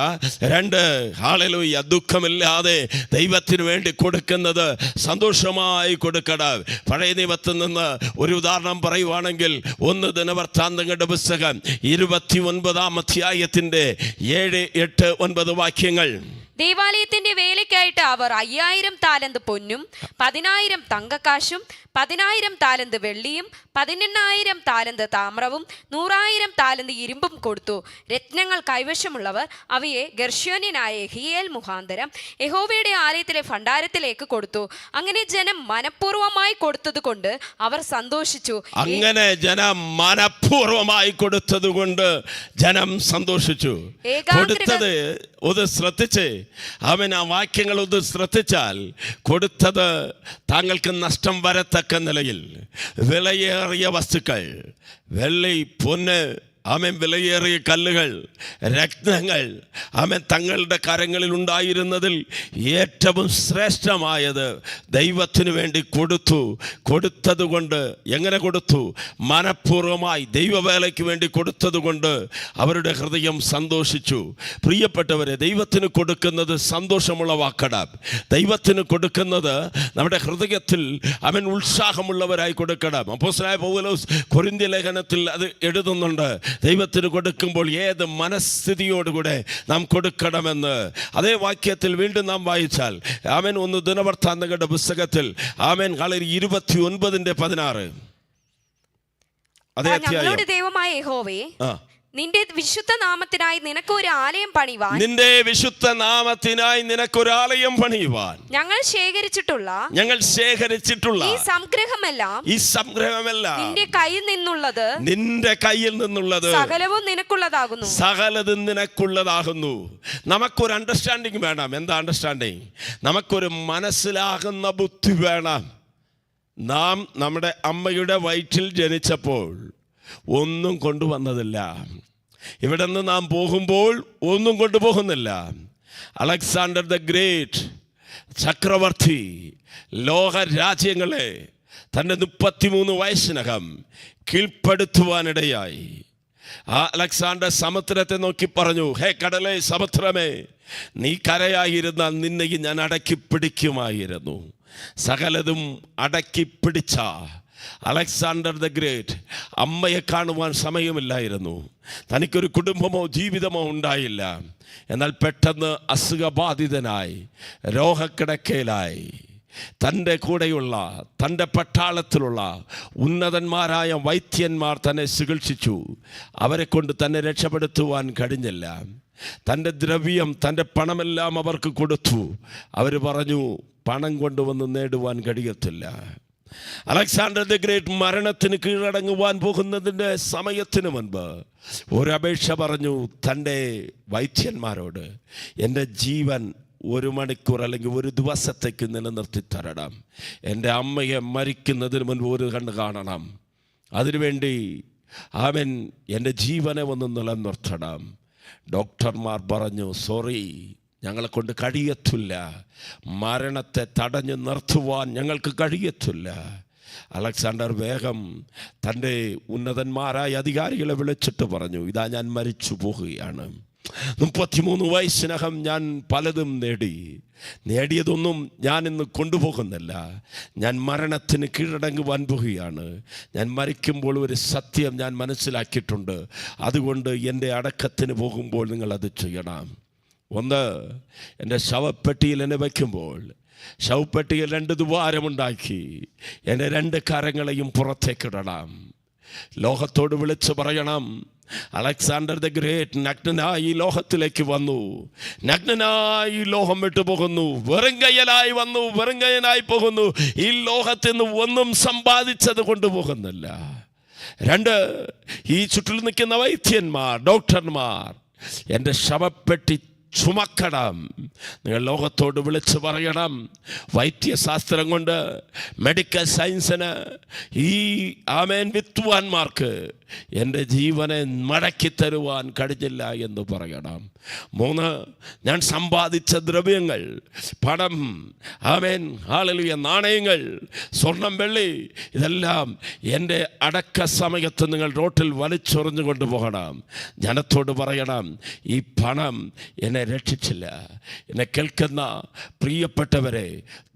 2, ഹല്ലേലൂയ, ദുഃഖമില്ലാതെ ദൈവത്തിന് വേണ്ടി കൊടുക്കുന്നത് സന്തോഷമായി കൊടുക്കണം. പഴയ നിയമത്തിൽ നിന്ന് ഒരു ഉദാഹരണം പറയുവാണെങ്കിൽ 1 ദിനവൃത്താന്തങ്ങളുടെ പുസ്തകം 29-ാം അധ്യായത്തിന്റെ 7, 8, 9 വാക്യങ്ങൾ. ദേവാലയത്തിന്റെ വേലയ്ക്കായിട്ട് അവർ 5000 താലന്ത് പൊന്നും 10,000 തങ്കക്കാശും 10,000 താലന്ത് വെള്ളിയും 18,000 താലന്ത് താമ്രവും 100,000 താലന്ത് ഇരുമ്പും കൊടുത്തു. രത്നങ്ങൾ കൈവശമുള്ളവർ അവയെ ഗെർശോന്യനായ യെഹീയേൽ മുഖാന്തരം യഹോവയുടെ ആലയത്തിലെ ഭണ്ഡാരത്തിലേക്ക് കൊടുത്തു. അങ്ങനെ ജനം മനഃപൂർവ്വമായി കൊടുത്തത് കൊണ്ട് അവർ സന്തോഷിച്ചു. അങ്ങനെ ജനം മനഃപൂർവ്വമായി കൊടുത്തത് കൊണ്ട് ജനം സന്തോഷിച്ചു. കൊടുത്തത് ഒന്ന് ശ്രദ്ധിച്ച്, അവൻ ആ വാക്യങ്ങൾ ഒന്ന് ശ്രദ്ധിച്ചാൽ, കൊടുത്തത് താങ്കൾക്ക് നഷ്ടം വരത്തക്ക നിലയിൽ വിലയേറിയ വസ്തുക്കൾ, വെള്ളി, പൊന്ന്, വിലയേറിയ കല്ലുകൾ, രത്നങ്ങൾ, തങ്ങളുടെ കരങ്ങളിൽ ഉണ്ടായിരുന്നതിൽ ഏറ്റവും ശ്രേഷ്ഠമായത് ദൈവത്തിന് വേണ്ടി കൊടുത്തു. കൊടുത്തത് കൊണ്ട്, എങ്ങനെ കൊടുത്തു? മനഃപൂർവ്വമായി ദൈവവേലയ്ക്ക് വേണ്ടി കൊടുത്തത് കൊണ്ട് അവരുടെ ഹൃദയം സന്തോഷിച്ചു. പ്രിയപ്പെട്ടവരെ, ദൈവത്തിന് കൊടുക്കുന്നത് സന്തോഷമുളവാക്കണം. ദൈവത്തിന് കൊടുക്കുന്നത് നമ്മുടെ ഹൃദയത്തിൽ ഉത്സാഹമുള്ളവരായി കൊടുക്കണം. അപ്പോസ്തലനായ പൗലോസ് കൊരിന്ത്യ ലേഖനത്തിൽ അത് എഴുതുന്നുണ്ട്. ദൈവത്തിന് കൊടുക്കുമ്പോൾ ഏത് മനസ്ഥിതിയോടുകൂടെ നാം കൊടുക്കണമെന്ന്. അതേ വാക്യത്തിൽ വീണ്ടും നാം വായിച്ചാൽ 1 ദിനവൃത്താന്തങ്ങളുടെ പുസ്തകത്തിൽ 29-16 അതേ അധ്യായം. ദൈവമായ യഹോവേ, നിന്റെ വിശുദ്ധ നാമത്തിനായി നിനക്ക് ഒരു ആലയം പണിയുവാൻ, നിന്റെ വിശുദ്ധ നാമത്തിനായി നിനക്കൊരു ആലയം പണിയുവാൻ ഞങ്ങൾ ശേഖരിച്ചിട്ടുള്ള ഈ സംഗ്രഹമെല്ലാം നിന്റെ കയ്യിൽ നിന്നുള്ളത് സകലവും നിനക്കുള്ളതാകുന്നു. നമുക്കൊരു അണ്ടർസ്റ്റാൻഡിങ് വേണം. എന്താ അണ്ടർസ്റ്റാൻഡിങ്? നമുക്കൊരു മനസ്സിലാകുന്ന ബുദ്ധി വേണം. നാം നമ്മുടെ അമ്മയുടെ വയറ്റിൽ ജനിച്ചപ്പോൾ ഒന്നും കൊണ്ടുവന്നതില്ല. ഇവിടെ നിന്ന് നാം പോകുമ്പോൾ ഒന്നും കൊണ്ടുപോകുന്നില്ല. അലക്സാണ്ടർ ദ ഗ്രേറ്റ് ചക്രവർത്തി ലോക രാജ്യങ്ങളെ തൻ്റെ 33 വയസ്സിനകം കീഴ്പ്പെടുത്തുവാനിടയായി. ആ അലക്സാണ്ടർ സമുദ്രത്തെ നോക്കി പറഞ്ഞു, ഹേ കടലേ, സമുദ്രമേ, നീ കരയായിരുന്നാൽ നിന്നെയും ഞാൻ അടക്കി പിടിക്കുമായിരുന്നു. സകലതും അടക്കി പിടിച്ച അലക്സാണ്ടർ ദ ഗ്രേറ്റ് അമ്മയെ കാണുവാൻ സമയമില്ലായിരുന്നു. തനിക്കൊരു കുടുംബമോ ജീവിതമോ ഉണ്ടായില്ല. എന്നാൽ പെട്ടെന്ന് അസുഖബാധിതനായി, രോഗക്കിടക്കയിലായി, തൻ്റെ കൂടെയുള്ള, തൻ്റെ പട്ടാളത്തിലുള്ള ഉന്നതന്മാരായ വൈദ്യന്മാർ തന്നെ ചികിത്സിച്ചു. അവരെ കൊണ്ട് തന്നെ രക്ഷപ്പെടുത്തുവാൻ കഴിഞ്ഞില്ല. തൻ്റെ ദ്രവ്യം, തൻ്റെ പണമെല്ലാം അവർക്ക് കൊടുത്തു. അവർ പറഞ്ഞു, പണം കൊണ്ടുവന്ന് നേടുവാൻ കഴിയത്തില്ല. അലക്സാണ്ടർ ദി ഗ്രേറ്റ് മരണത്തിന് കീഴടങ്ങുവാൻ പോകുന്നതിൻ്റെ സമയത്തിന് മുൻപ് ഒരപേക്ഷ പറഞ്ഞു തൻ്റെ വൈദ്യന്മാരോട്, എൻ്റെ ജീവൻ 1 മണിക്കൂർ അല്ലെങ്കിൽ 1 ദിവസത്തേക്ക് നിലനിർത്തി തരണം. എൻ്റെ അമ്മയെ മരിക്കുന്നതിന് മുൻപ് ഒരു കണ്ണ് കാണണം. അതിനുവേണ്ടി അവൻ എൻ്റെ ജീവനെ ഒന്ന് നിലനിർത്തണം. ഡോക്ടർമാർ പറഞ്ഞു, സോറി, ഞങ്ങളെ കൊണ്ട് കഴിയത്തില്ല. മരണത്തെ തടഞ്ഞു നിർത്തുവാൻ ഞങ്ങൾക്ക് കഴിയത്തില്ല. അലക്സാണ്ടർ വേഗം തൻ്റെ ഉന്നതന്മാരായ അധികാരികളെ വിളിച്ചിട്ട് പറഞ്ഞു, ഇതാ ഞാൻ മരിച്ചു പോകുകയാണ്. 33 വയസ്സിനകം ഞാൻ പലതും നേടിയതൊന്നും ഞാൻ ഇന്ന് കൊണ്ടുപോകുന്നില്ല. ഞാൻ മരണത്തിന് കീഴടങ്ങുവാൻ പോകുകയാണ്. ഞാൻ മരിക്കുമ്പോൾ ഒരു സത്യം ഞാൻ മനസ്സിലാക്കിയിട്ടുണ്ട്. അതുകൊണ്ട് എൻ്റെ അടക്കത്തിന് പോകുമ്പോൾ നിങ്ങളത് ചെയ്യണം. ഒന്ന്, എൻ്റെ ശവപ്പെട്ടിയിൽ എന്നെ വയ്ക്കുമ്പോൾ ശവപ്പെട്ടിയിൽ 2 ദ്വാരമുണ്ടാക്കി എൻ്റെ 2 കരങ്ങളെയും പുറത്തേക്കിടണം. ലോകത്തോട് വിളിച്ചു പറയണം, അലക്സാണ്ടർ ദ ഗ്രേറ്റ് നഗ്നനായി ലോകത്തിലേക്ക് വന്നു, നഗ്നനായി ലോകം വിട്ടുപോകുന്നു, വെറുങ്കയ്യനായി വന്നു, വെറുങ്കയ്യനായി പോകുന്നു. ഈ ലോകത്തിൽ നിന്ന് ഒന്നും സമ്പാദിച്ചത് കൊണ്ടുപോകുന്നില്ല. 2, ഈ ചുറ്റിൽ നിൽക്കുന്ന വൈദ്യന്മാർ, ഡോക്ടർമാർ എൻ്റെ ശവപ്പെട്ടി ചുമക്കണം. നിങ്ങൾ ലോകത്തോട് വിളിച്ച് പറയണം, വൈദ്യശാസ്ത്രം കൊണ്ട്, മെഡിക്കൽ സയൻസിന്, ഈ വിദ്വാൻമാർക്ക് എൻ്റെ ജീവനെ മടക്കി തരുവാൻ കഴിഞ്ഞില്ല എന്ന് പറയണം. 3, ഞാൻ സമ്പാദിച്ച ദ്രവ്യങ്ങൾ, പണം, ഹല്ലേലൂയ, നാണയങ്ങൾ, സ്വർണം, വെള്ളി, ഇതെല്ലാം എൻ്റെ അടക്ക സമയത്ത് നിങ്ങൾ റോട്ടിൽ വലിച്ചെറിഞ്ഞു കൊണ്ടുപോകണം. ജനത്തോട് പറയണം, ഈ പണം എന്നെ രക്ഷിച്ചില്ല. എന്നെ കേൾക്കുന്ന പ്രിയപ്പെട്ടവരെ,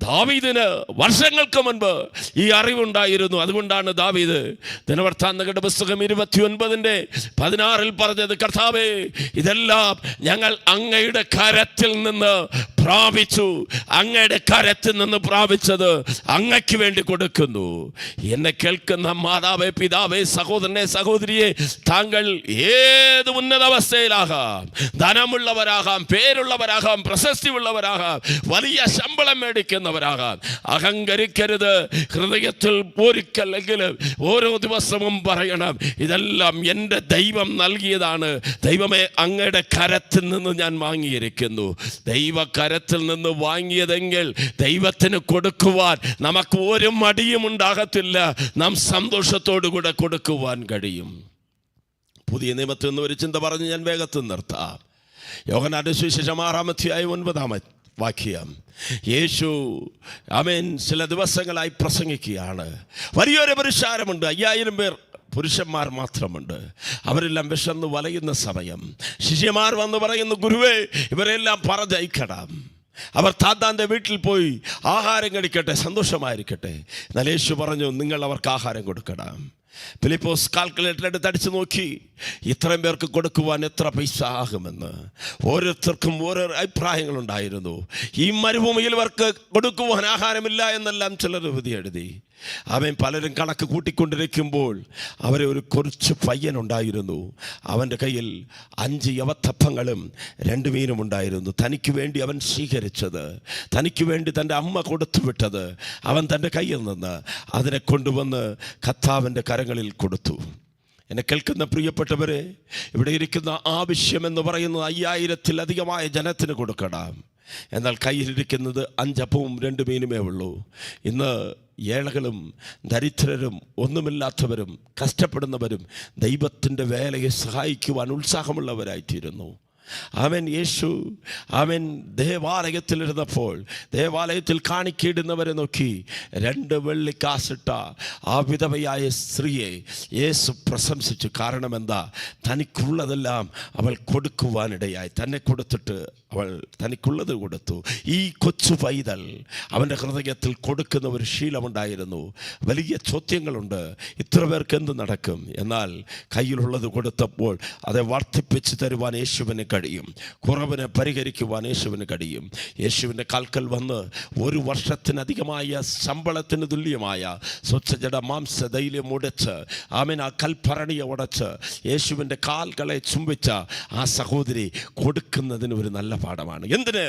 ദാവീദിന് വർഷങ്ങൾക്ക് മുൻപ് ഈ അറിവുണ്ടായിരുന്നു. അതുകൊണ്ടാണ് ദാവീദ് ദിനവൃത്താന്തങ്ങളുടെ പുസ്തകം 29:16 പറഞ്ഞത്, കർത്താവേ, ഇതെല്ലാം ഞങ്ങൾ അങ്ങയുടെ കരത്തിൽ നിന്ന് പ്രാപിച്ചു, അങ്ങയുടെ കരത്തിൽ നിന്ന് പ്രാപിച്ചത് അങ്ങയ്ക്ക് വേണ്ടി കൊടുക്കുന്നു. എന്നെ കേൾക്കുന്ന മാതാവേ, പിതാവേ, സഹോദരനെ, സഹോദരിയെ, താങ്കൾ ഏത് ഉന്നതാവസ്ഥയിലാകാം, ധനമുള്ളവരാകാം, പേരുള്ളവരാകാം, പ്രശസ്തി ഉള്ളവരാകാം, വലിയ ശമ്പളം മേടിക്കുന്നവരാകാം, അഹങ്കരിക്കരുത്. ഹൃദയത്തിൽ ഒരിക്കലെങ്കിലും ഓരോ ദിവസവും പറയണം, ഇതെല്ലാം എൻ്റെ ദൈവം നൽകിയതാണ്. ദൈവമേ, അങ്ങയുടെ കരത്തിൽ നിന്ന് ഞാൻ വാങ്ങിയിരിക്കുന്നു. ദൈവകരത്തിൽ നിന്ന് വാങ്ങിയതെങ്കിൽ ദൈവത്തിന് കൊടുക്കുവാൻ നമുക്ക് ഒരു മടിയും ഉണ്ടാകത്തില്ല. നാം സന്തോഷത്തോടു കൂടെ കൊടുക്കുവാൻ കഴിയും. പുതിയ നിയമത്തിൽ നിന്ന് ഒരു ചിന്ത പറഞ്ഞ് ഞാൻ വേഗത്തിൽ നിർത്താം. യോഹന്നാന്റെ സുവിശേഷം 6-9 വാക്യം. യേശു ചില ദിവസങ്ങളായി പ്രസംഗിക്കുകയാണ്. വലിയൊരു പുരുഷാരമുണ്ട്, 5000 പേർ പുരുഷന്മാർ മാത്രമുണ്ട്. അവരെല്ലാം വിശന്ന് വലയുന്ന സമയം ശിഷ്യന്മാർ വന്ന് പറയുന്നു, ഗുരുവേ, ഇവരെല്ലാം പറഞ്ഞയക്കണം. അവർ താത്താൻ്റെ വീട്ടിൽ പോയി ആഹാരം കഴിക്കട്ടെ, സന്തോഷമായിരിക്കട്ടെ. എന്നാൽ യേശു പറഞ്ഞു, നിങ്ങൾ അവർക്ക് ആഹാരം കൊടുക്കണം. ഫിലിപ്പോസ് കാൽക്കുലേറ്റർ എടുത്ത് അടിച്ചു നോക്കി, ഇത്രയും പേർക്ക് കൊടുക്കുവാൻ എത്ര പൈസ ആകുമെന്ന്. ഓരോരുത്തർക്കും ഓരോ അഭിപ്രായങ്ങളുണ്ടായിരുന്നു. ഈ മരുഭൂമിയിൽ ഇവർക്ക് കൊടുക്കുവാൻ ആഹാരമില്ല എന്നെല്ലാം ചിലർ വിധി എഴുതി. പലരും കണക്ക് കൂട്ടിക്കൊണ്ടിരിക്കുമ്പോൾ അവരെ ഒരു കുറച്ച് പയ്യനുണ്ടായിരുന്നു. അവൻ്റെ കയ്യിൽ 5 യവത്തപ്പങ്ങളും 2 മീനും ഉണ്ടായിരുന്നു. തനിക്ക് വേണ്ടി അവൻ സ്വീകരിച്ചത്, തനിക്ക് വേണ്ടി തൻ്റെ അമ്മ കൊടുത്തു വിട്ടത്, അവൻ തൻ്റെ കയ്യിൽ നിന്ന് അതിനെ കൊണ്ടുവന്ന് കർത്താവിൻ്റെ കരങ്ങളിൽ കൊടുത്തു. എന്നെ കേൾക്കുന്ന പ്രിയപ്പെട്ടവരെ, ഇവിടെ ഇരിക്കുന്ന ആവശ്യമെന്ന് പറയുന്നത് 5000-ത്തിലധികമായ ജനത്തിന് കൊടുക്കണം. എന്നാൽ കയ്യിലിരിക്കുന്നത് 5 അപ്പവും 2 മീനുമേ ഉള്ളൂ. ഇന്ന് ഏളകളും ദരിദ്രരും ഒന്നുമില്ലാത്തവരും കഷ്ടപ്പെടുന്നവരും ദൈവത്തിൻ്റെ വേലയെ സഹായിക്കുവാൻ ഉത്സാഹമുള്ളവരായിത്തീരുന്നു. യേശു ദേവാലയത്തിലിരുന്നപ്പോൾ ദേവാലയത്തിൽ കാണിക്കയിടുന്നവരെ നോക്കി 2 വെള്ളിക്കാശിട്ട ആ വിധവയായ സ്ത്രീയെ യേശു പ്രശംസിച്ചു. കാരണം എന്താ? തനിക്കുള്ളതെല്ലാം അവൾ കൊടുക്കുവാനിടയായി. തന്നെ കൊടുത്തിട്ട് അവൾ തനിക്കുള്ളത് കൊടുത്തു. ഈ കൊച്ചു പൈതൽ അവൻ്റെ ഹൃദയത്തിൽ കൊടുക്കുന്ന ഒരു ശീലമുണ്ടായിരുന്നു. വലിയ ചോദ്യങ്ങളുണ്ട്, ഇത്ര പേർക്ക് എന്ത് നടക്കും? എന്നാൽ കയ്യിലുള്ളത് കൊടുത്തപ്പോൾ അത് വർദ്ധിപ്പിച്ച് തരുവാൻ യേശുവിന് കഴിയും. കുറവിനെ പരിഹരിക്കുവാൻ യേശുവിന് കഴിയും. യേശുവിൻ്റെ കാൽക്കൽ വന്ന് 1 വർഷത്തിനധികമായ ശമ്പളത്തിന് തുല്യമായ സ്വച്ഛജട മാംസ ദൈല്യം ഉടച്ച് ആ കൽഭരണിയെ ഉടച്ച് യേശുവിൻ്റെ കാൽകളെ ചുംബിച്ച ആ സഹോദരി കൊടുക്കുന്നതിന് ഒരു നല്ല പാഠമാണ്. എന്തിന്?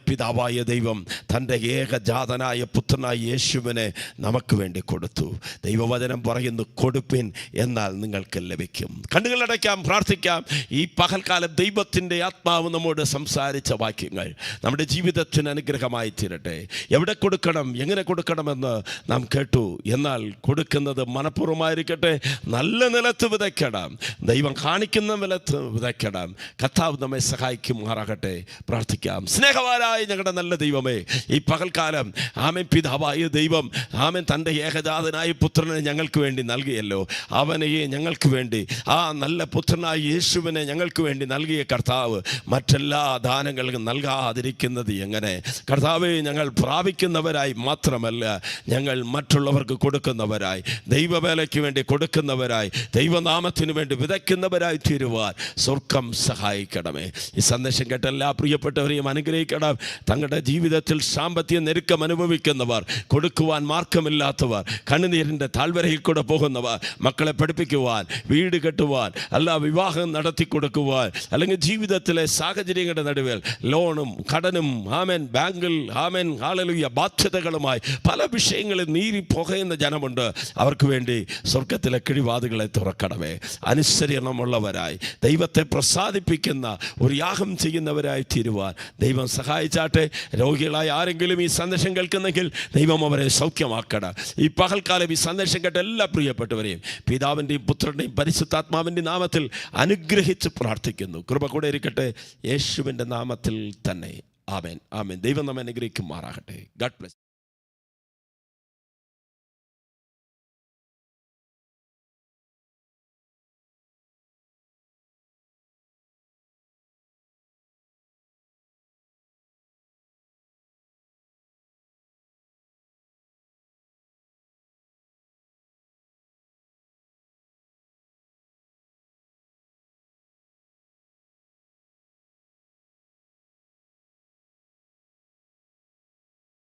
പിതാവായ ദൈവം തൻ്റെ ഏകജാതനായ പുത്രനായ യേശുവിനെ നമുക്ക് വേണ്ടി കൊടുത്തു. ദൈവവചനം പറയുന്നു, കൊടുപ്പിൻ എന്നാൽ നിങ്ങൾക്ക് ലഭിക്കും. കണ്ണുകളടയ്ക്കാം, പ്രാർത്ഥിക്കാം. ഈ പകൽക്കാലം ദൈവത്തിൻ്റെ ആത്മാവ് നമ്മോട് സംസാരിച്ച വാക്യങ്ങൾ നമ്മുടെ ജീവിതത്തിന് അനുഗ്രഹമായി തീരട്ടെ. എവിടെ കൊടുക്കണം, എങ്ങനെ കൊടുക്കണമെന്ന് നാം കേട്ടു. എന്നാൽ കൊടുക്കുന്നത് മനഃപൂർവ്വമായിരിക്കട്ടെ. നല്ല നിലത്ത് വിതയ്ക്കണം, ദൈവം കാണിക്കുന്ന നിലത്ത് വിതയ്ക്കണം. കർത്താവ് നമ്മെ സഹായിക്കുമാറാകട്ടെ. പ്രാർത്ഥിക്കാം. സ്നേഹവാനായ ഞങ്ങളുടെ നല്ല ദൈവമേ, ഈ പകൽക്കാലം പിതാവായ ദൈവം തൻ്റെ ഏകജാതനായ പുത്രനെ ഞങ്ങൾക്ക് വേണ്ടി നൽകിയല്ലോ. അവനെയെ ഞങ്ങൾക്ക് വേണ്ടി, ആ നല്ല പുത്രനായ യേശുവിനെ ഞങ്ങൾക്ക് വേണ്ടി നൽകിയ കർത്താവ് മറ്റെല്ലാ ദാനങ്ങൾക്കും നൽകാതിരിക്കുന്നത് എങ്ങനെ? കർത്താവേ, ഞങ്ങൾ പ്രാപിക്കുന്നവരായി മാത്രമല്ല, ഞങ്ങൾ മറ്റുള്ളവർക്ക് കൊടുക്കുന്നവരായി, ദൈവവേലയ്ക്ക് വേണ്ടി കൊടുക്കുന്നവരായി, ദൈവനാമത്തിന് വേണ്ടി വിതയ്ക്കുന്നവരായി തീരുവാൻ സ്വർഗം സഹായിക്കണമേ. ഈ സന്ദേശം കേട്ട എല്ലാ പ്രിയപ്പെട്ടവരെയും അനുഗ്രഹിക്കണം. തങ്ങളുടെ ജീവിതത്തിൽ സാമ്പത്തിക ഞെരുക്കം അനുഭവിക്കുന്നവർ, കൊടുക്കുവാൻ മാർഗമില്ലാത്തവർ, കണ്ണുനീരിൻ്റെ താഴ്വരയിൽ കൂടെ പോകുന്നവർ, മക്കളെ പഠിപ്പിക്കുവാൻ, വീട് കെട്ടുവാൻ, അല്ല വിവാഹം നടത്തി കൊടുക്കുവാൻ, അല്ലെങ്കിൽ ജീവിതത്തിലെ സാഹചര്യങ്ങളുടെ നടുവിൽ ലോണും കടനും ആമേൻ ബാങ്കിൽ ആമേൻ ഹല്ലേലൂയ ബാധ്യതകളുമായി പല വിഷയങ്ങളിൽ നീരി പുകയുന്ന ജനമുണ്ട്. അവർക്ക് വേണ്ടി സ്വർഗത്തിലെ കിഴിവാതികളെ തുറക്കണമേ. അനുസരണമുള്ളവരായി ദൈവത്തെ പ്രസാദിപ്പിക്കുന്ന ഒരു യാഗം ചെയ്യുന്നവരായി തീരുവാൻ ദൈവം സഹായിച്ചാട്ടെ. രോഗികളായ ആരെങ്കിലും ഈ സന്ദേശം കേൾക്കുന്നെങ്കിൽ ദൈവം അവരെ സൗഖ്യമാക്കണം. ഈ പകൽക്കാലം ഈ സന്ദേശം കേട്ട എല്ലാ പ്രിയപ്പെട്ടവരെയും പിതാവിൻ്റെയും പുത്രൻ്റെയും പരിശുദ്ധാത്മാവിൻ്റെ നാമത്തിൽ അനുഗ്രഹിച്ച് പ്രാർത്ഥിക്കുന്നു. കൃപ കൂടെ ഇരിക്കട്ടെ, യേശുവിൻ്റെ നാമത്തിൽ തന്നെ. ആമേൻ ആമേൻ. ദൈവം നമ്മെ അനുഗ്രഹിക്കുമാറാകട്ടെ. God bless.